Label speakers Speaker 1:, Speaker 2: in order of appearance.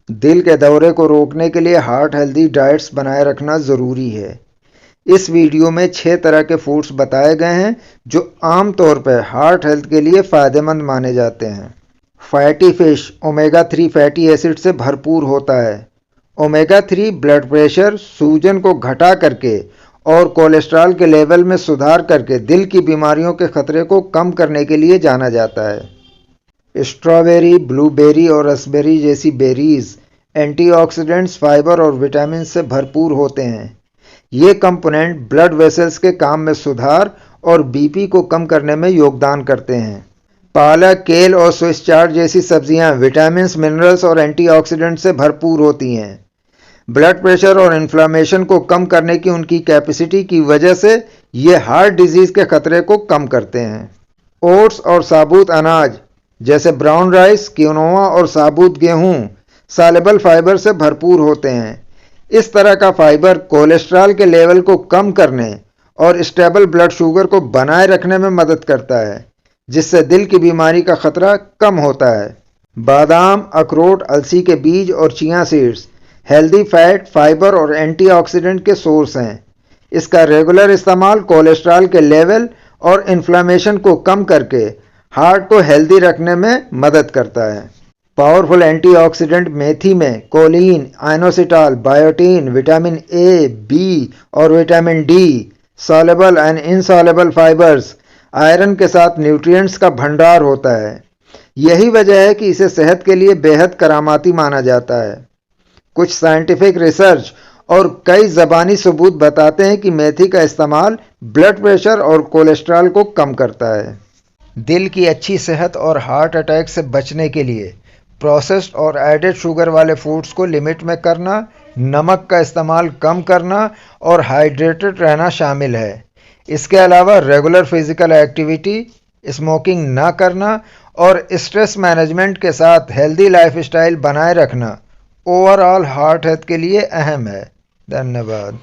Speaker 1: दिल के दौरे को रोकने के लिए हार्ट हेल्दी डाइट्स बनाए रखना ज़रूरी है। इस वीडियो में 6 तरह के फूड्स बताए गए हैं जो आमतौर पर हार्ट हेल्थ के लिए फ़ायदेमंद माने जाते हैं। Fatty fish omega 3 fatty acid से भरपूर होता है। ओमेगा 3 ब्लड प्रेशर, सूजन को घटा करके और कोलेस्ट्रॉल के लेवल में सुधार करके दिल की बीमारियों के खतरे को कम करने के लिए जाना जाता है। स्ट्रॉबेरी, ब्लूबेरी और रास्पबेरी जैसी बेरीज एंटीऑक्सीडेंट्स, फाइबर और विटामिन से भरपूर होते हैं। ये कंपोनेंट ब्लड वेसल्स के काम में सुधार और बीपी को कम करने में योगदान करते हैं। पालक, केल और स्विस चार्ड जैसी सब्जियां विटामिन, मिनरल्स और एंटीऑक्सीडेंट से भरपूर होती हैं। ब्लड प्रेशर और इन्फ्लामेशन को कम करने की उनकी कैपेसिटी की वजह से ये हार्ट डिजीज के खतरे को कम करते हैं। ओट्स और साबुत अनाज जैसे ब्राउन राइस, क्विनोआ और साबुत गेहूं सॉल्युबल फाइबर से भरपूर होते हैं। इस तरह का फाइबर कोलेस्ट्रॉल के लेवल को कम करने और स्टेबल ब्लड शुगर को बनाए रखने में मदद करता है, जिससे दिल की बीमारी का खतरा कम होता है। बादाम, अखरोट, अलसी के बीज और chia seeds healthy fat, fibre और एंटीऑक्सीडेंट के सोर्स हैं। इसका रेगुलर इस्तेमाल कोलेस्ट्रॉल के लेवल और इन्फ्लेमेशन को कम करके हार्ट को हेल्दी रखने में मदद करता है। पावरफुल एंटीऑक्सीडेंट मेथी में choline, inositol, biotin, vitamin A, B और vitamin D, soluble and insoluble fibres, iron के साथ न्यूट्रिएंट्स का भंडार होता है। यही वजह है कि इसे सेहत के लिए बेहद करामाती माना जाता है। कुछ साइंटिफिक रिसर्च और कई ज़बानी सबूत बताते हैं कि मेथी का इस्तेमाल ब्लड प्रेशर और कोलेस्ट्रॉल को कम करता है। दिल की अच्छी सेहत और हार्ट अटैक से बचने के लिए प्रोसेस्ड और एडेड शुगर वाले फूड्स को लिमिट में करना, नमक का इस्तेमाल कम करना और हाइड्रेटेड रहना शामिल है। इसके अलावा रेगुलर फिजिकल एक्टिविटी, स्मोकिंग ना करना और स्ट्रेस मैनेजमेंट के साथ हेल्दी लाइफस्टाइल बनाए रखना ओवरऑल हार्ट हेल्थ के लिए अहम है। धन्यवाद।